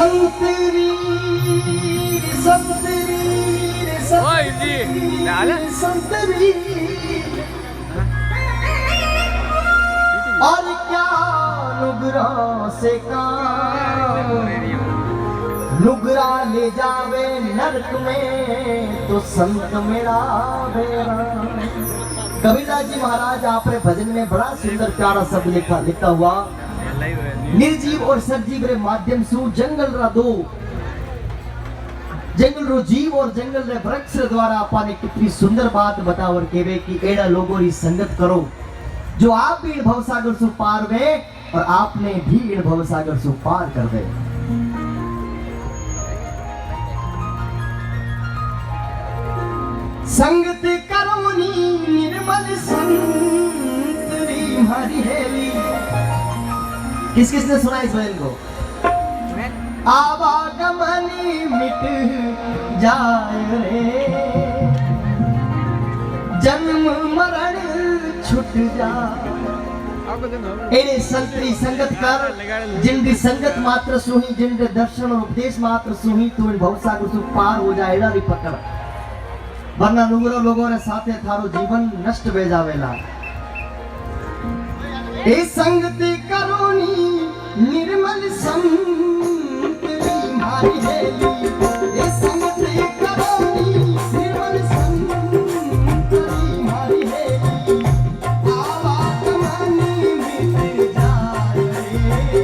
संतरी संतरी Oi, Di. Ada? संतरी और क्या नुगरा से काम नुगरा ले जावे नरक में तो संत मेरा बेरा। कबीरदास जी महाराज आपने भजन में बड़ा सुंदर प्यारा शब्द लिखा हुआ निर्जीव और सजीव रे माध्यम से जंगल रा दो जंगल रो जीव और जंगल रे वृक्ष द्वारा आपने कितनी सुंदर बात बतावर केवे कि एड़ा लोगों री संगत करो जो आप भी भवसागर से पार वे और आपने भी भवसागर से पार कर दे। संगत करोनी निर्मल संतरी हरी हेली। किस किसने सुना इस भजन को? आवागमनी मिट जाए रे जन्म मरण छुट जा। एने संतरी संगत कर जिनकी संगत मात्र सुही जिनके दर्शन और उपदेश मात्र सुही तो इन भवसागर से पार हो जाएगा री पकड़ वरना नुगरो लोगों ने साथे थारो जीवन नष्ट हो जावेला। ए संगति करोनी निर्मल संतरी मारी हेली। ए संगति करोनी निर्मल संतरी मारी हेली। आवागमनी मिट जाए रे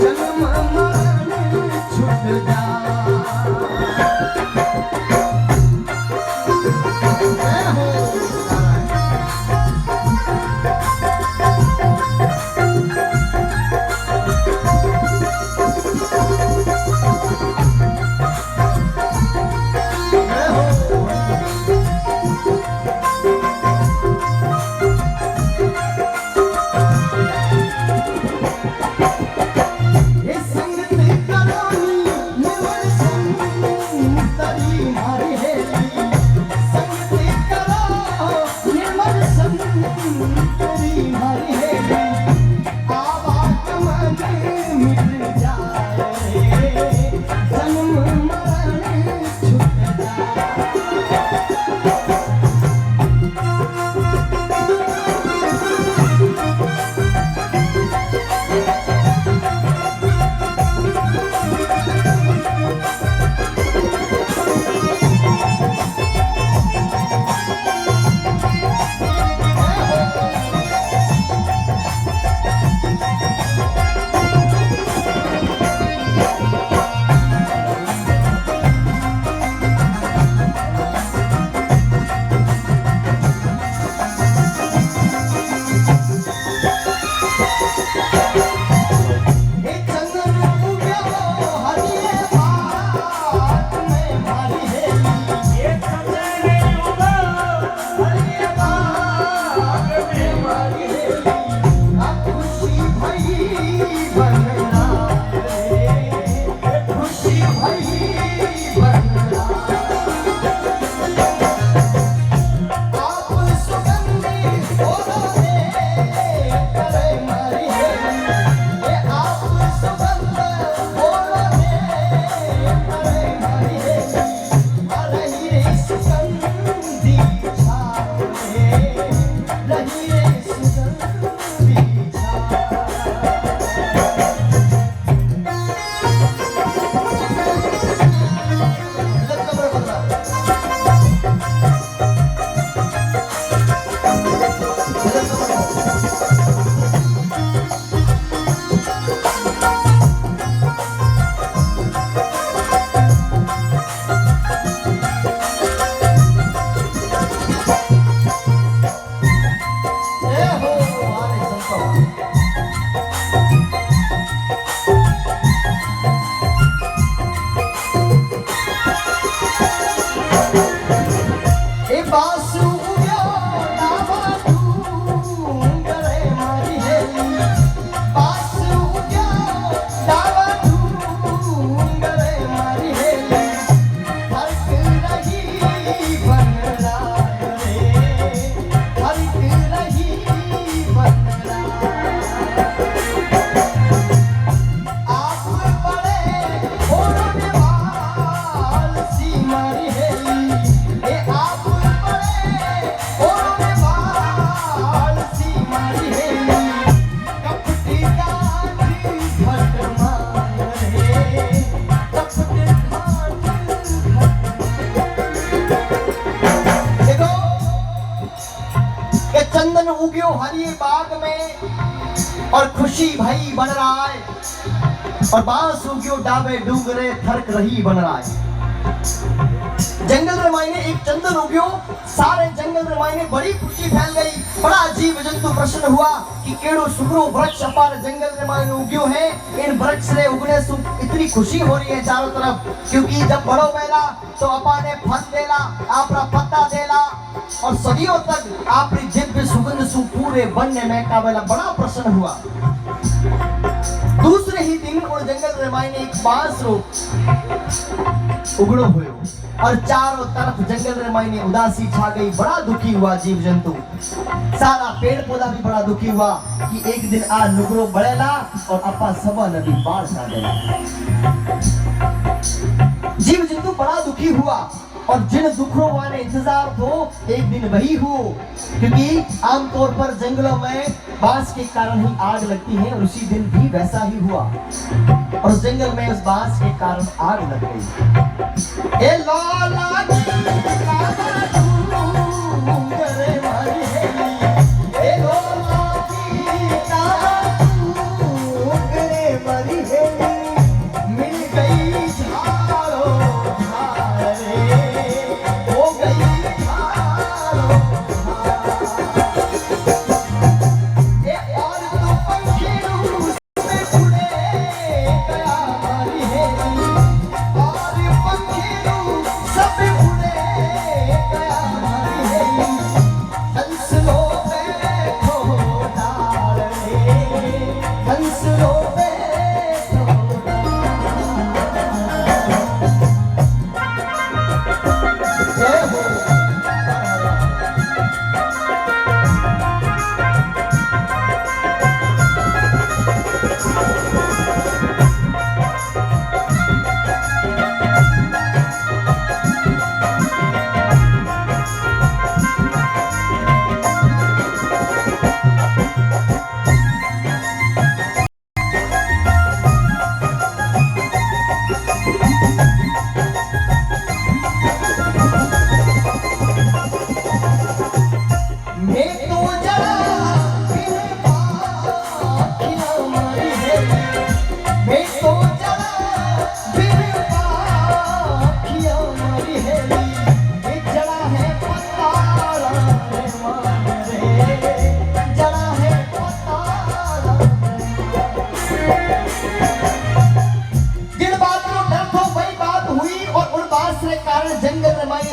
जन्म मरण छुट जा। दिए बाग में और खुशी भई बन रहा है और बांस उग्यो डाबे डूंगरे थरक रही बन रहा है। जंगल रे मायने एक चंदन उग्यो, सारे जंगल रे मायने बड़ी खुशी फैल गई। बड़ा अजीब जंतु प्रश्न हुआ कि केड़ो सुगरो वृक्ष अपार जंगल रे मायने उग्यो है, इन वृक्ष रे उगने से इतनी खुशी हो रही है चारों तरफ, क्योंकि जब बड़ो वेला तो अपाने फल देला, आपरा पत्ता देला और सदियों तक आपरी दिव्य सुगंध सु पूरे वन में का वेला। बड़ा प्रश्न हुआ। दूसरे ही दिन उन जंगल रे मायने एक बांस रो उगड़ो हुयो और चारों तरफ जंगल रे मायने उदासी छा गई। बड़ा दुखी हुआ जीव जंतु, सारा पेड़ पौधा भी बड़ा दुखी हुआ कि एक दिन आ नुकरो बढ़ेला और अपा सबा नदी बाढ़ छा गया। जीव जंतु बड़ा दुखी हुआ और जिन दुखों वाले इंतजार तो एक दिन वही हो, क्योंकि आमतौर पर जंगलों में बांस के कारण ही आग लगती है और उसी दिन भी वैसा ही हुआ और उस जंगल में उस बांस के कारण आग लग गई। ए लौला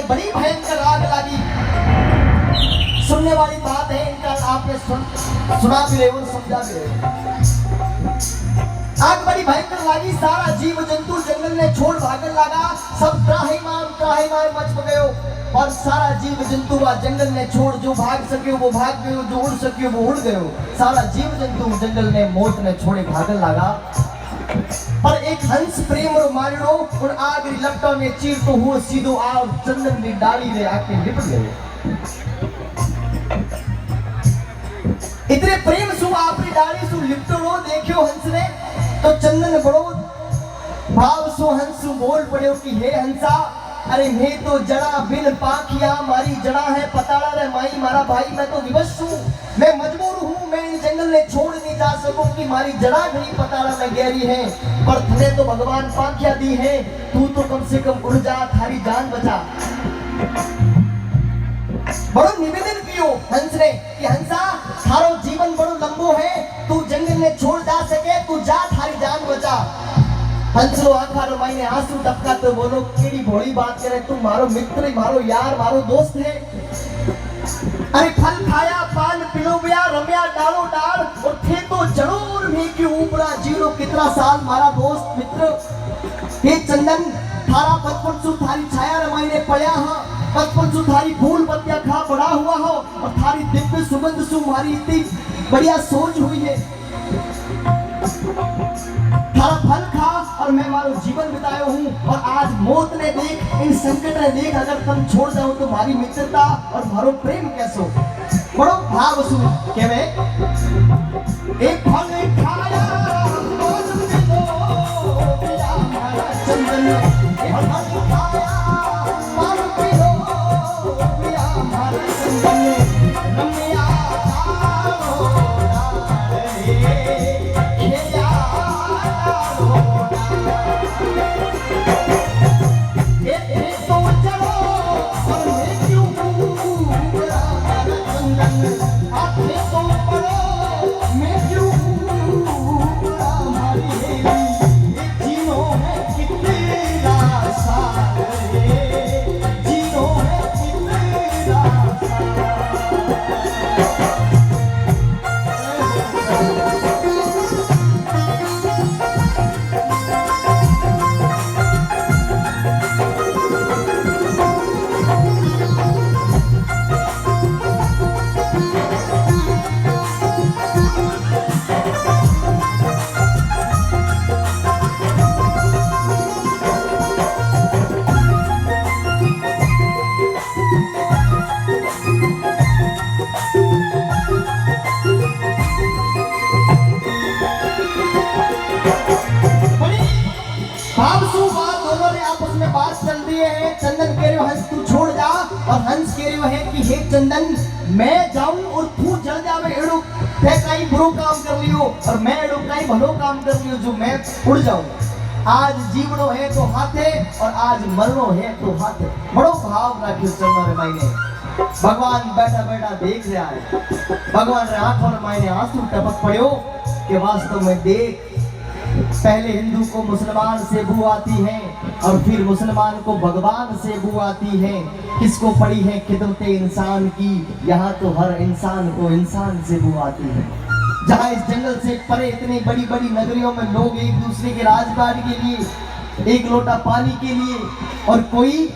बड़ी भयंकर आग लगी। सुनने वाली बात है, इनका आपने सुना भी रहे हो, समझा भी रहे हो। आग बड़ी भयंकर लगी, सारा जीव जंतु जंगल में छोड़ भागने लगा, सब त्राहिमाम मच गयो और सारा जीव जंतु वा जंगल में छोड़, जो भाग सके वो भाग गयो, जो उड़ सके वो उड़ गयो। सारा जीव जंतु जंगल में मौत ने छोड़े भागने लगा। पर एक हंस प्रेम रो मारड़ो उन आग री लपटा में चीर तो हुआ सीधो आ चंदन री डाली रे आके लिपट गए। इतने प्रेम सु आपरी डाली सु लिपटो देखियो हंस ने तो चंदन बड़ो भाव सु हंस बोल पड़ो कि हे हंसा, अरे मैं तो जड़ा बिन पाखिया मारी जड़ा है पताड़ा रे माई मारा भाई, मैं तो विवश हूँ, मैं मजबूर हूँ, मैं इन जंगल में छोड़ नहीं जा सकूं कि मारी जड़ा नहीं पताड़ा में गहरी है, पर तुझे तो भगवान पाखिया दी है, तू तो कम से कम उड़ जा, थारी जान बचा। बड़ो निवेदन कियो हंस ने कि हंसा थारो जीवन बड़ो लंबो है, तू जंगल में छोड़ जा सके, तू जा, थारी जान बचा। हंस रो आंखा रो मायने आंसू टपका तो बोलो केड़ी भोली बात करे, तू मारो मित्र, मारो यार, मारो दोस्त है। अरे फल खाया पान पिलोबिया रम्या डालो डाल और थे तो जरूर भी कि ऊपरा जीरो कितना साल मारा दोस्त मित्र। हे चंदन थारा बचपन सु थारी छाया रमाई ने पड़या हा, बचपन सु थारी फूल पत्तियां खा बड़ा हुआ हो और थारी दिव्य सुगंध सु मारी इतनी बढ़िया सोच हुई है। थारा फल खा और मैं मारो जीवन बितायो हूँ और आज मौत ने देख, इन संकट ने देख, अगर तुम छोड़ जाओ तो हमारी मित्रता और मारो प्रेम कैसो। बड़ो भाव सु के मैं एक फल खाया चंदन, फल खाया पान पिलो पिया हमारा चंदन, रमिया रहे हंस तू छोड़ जा, और हंस कह रहे है कि हे चंदन मैं जाऊं और तू जल जावे। एड़ो ते कई बुरो काम कर लियो और मैं एड़ो कई भलो काम कर लियो जो मैं उड़ जाऊं। आज जीवनो है तो हाथे और आज मरनो है तो हाथे। बड़ो भाव राख्यो चंदन रे मायने। भगवान बैठा बैठा देख रहा है, भगवान रे आंखों में मायने आंसू टपक पड़ो कि वास्तव में देख, पहले हिंदू को मुसलमान से बू आती है और फिर मुसलमान को भगवान से बू आती है। किसको पड़ी है खिदमत इंसान की, यहाँ तो हर इंसान को इंसान से बू आती है। जहाँ इस जंगल से परे इतनी बड़ी बड़ी नगरियों में लोग एक दूसरे के राजपाट के लिए, एक लोटा पानी के लिए और कोई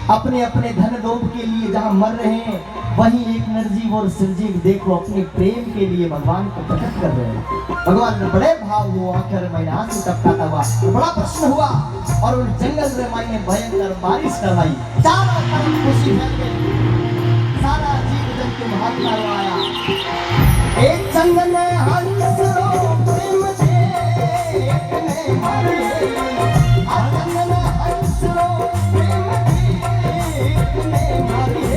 अपने अपने धन लोभ के लिए जहाँ मर रहे हैं, वहीं एक निर्जीव और सजीव देखो अपने प्रेम के लिए भगवान को प्रकट कर रहे हैं। भगवान में बड़े भाव हुआ, आखिर महीने आंसू टपकाता हुआ तो बड़ा प्रश्न हुआ और उन जंगल में मायने भयंकर बारिश करवाई। चारों तरफ खुशी फैल गई, सारा जीव जंतु भागता हुआ आया। एक जंगल में हंस रो प्रेम देखने मारे, जंगल में हंस रो प्रेम देखने मारे,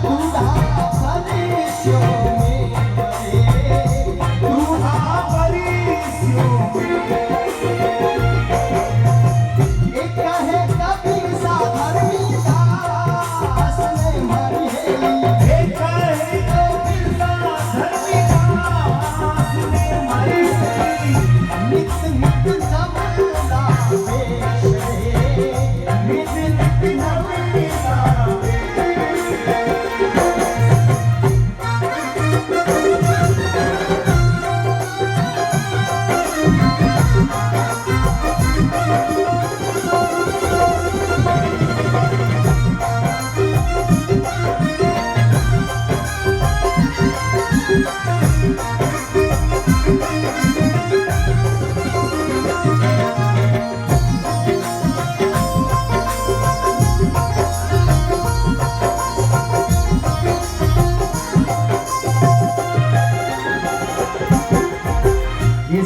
दूल्हा परिश्यों में दूल्हा परिश्यों में एक है कबीर सा धर्मी दास ने मारी है, एक है कबीर सा धर्मी दास ने मारी है। नित नित नवला वेश नित नित नवला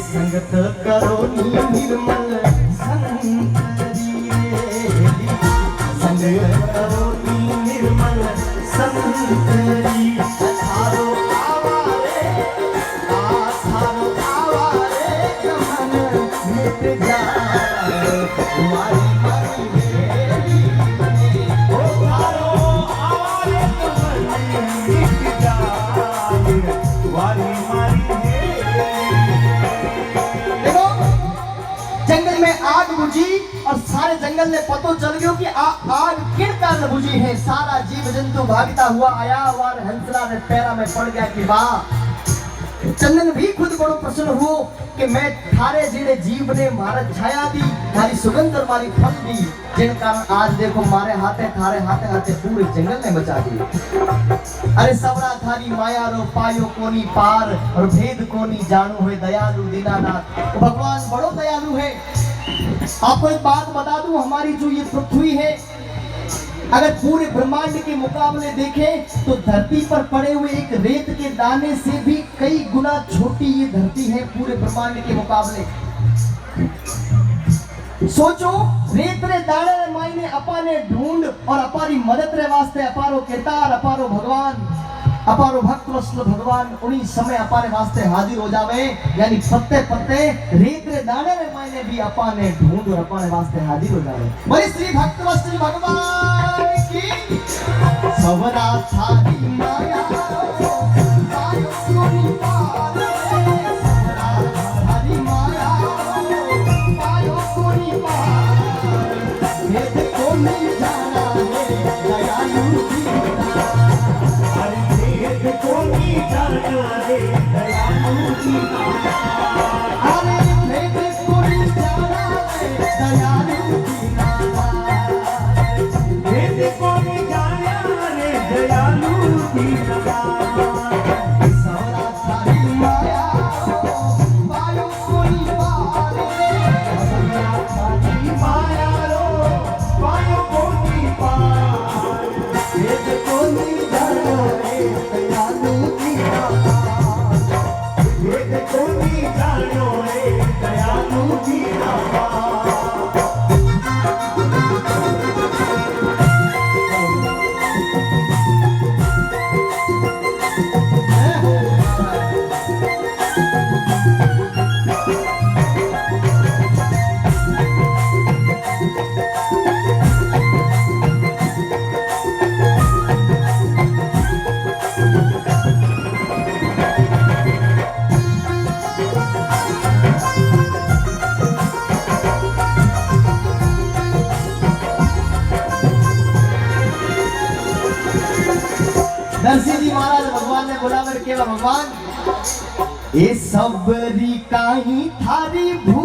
संगत करो निर्मल संतरी रे, संगत करो निर्मल संतरी। थारो आवारे थारो आवारे मन मिट जाए तुम्हारी मरी मेरी ओ थारो आवारे मन मिट जाए तुम्हारी मरी। जंगल में आग बुझी और सारे जंगल में पतो चल गयो कि आग किन कारण बुझी है। सारा जीव जंतु भागता हुआ आया और हंसला ने पैरा में पड़ गया कि वाह। चंदन भी खुद बड़ो प्रसन्न हुओ कि मैं थारे जिले जीव ने मारा छाया दी, थारी सुगंध और मारी फल दी, जिन कारण आज देखो मारे हाथे थारे हाथे हाथे पूरे जंगल ने बचा दी। अरे सबरा थारी माया रो पायो कोनी पार और भेद कोनी जानू है दयालु दीनानाथ। तो भगवान बड़ो दयालु है। आपको एक बात बता दूं, हमारी जो ये पृथ्वी है अगर पूरे ब्रह्मांड के मुकाबले देखें तो धरती पर पड़े हुए एक रेत के दाने से भी कई गुना छोटी ये धरती है पूरे ब्रह्मांड के मुकाबले। सोचो रेत रे दाने रे मायने अपाने ढूंढ और अपारी मदद रे वास्ते अपारो केतार अपारो भगवान अपारो भक्त वस्त्र भगवान उन्हीं समय अपारे वास्ते हाजिर हो जावे। यानी पत्ते पत्ते रेत रे दाने रे मायने भी अपाने ढूंढ और अपाने वास्ते हाजिर हो जावे। बोले श्री भक्त वस्त्र भगवान की। सवरा थारी माया पायो कोनी पार, सवरा थारी माया पायो कोनी पार, भेद कोनी जाना रे दयालु कोनी जाना रे दयालु दीनानाथ। अरे भेद कोनी जाना रे दयालु दीनानाथ, भेद कोनी जाना रे दयालु दीनानाथ। सवरा थारी माया पायो कोनी पार, सवरा थारी माया रो पायो कोनी पार, भेद कोनी जाना रे दयालु दीनानाथ, भेद कोनी जाना बोलावर केला भगवान ए सबरी काही थारी भू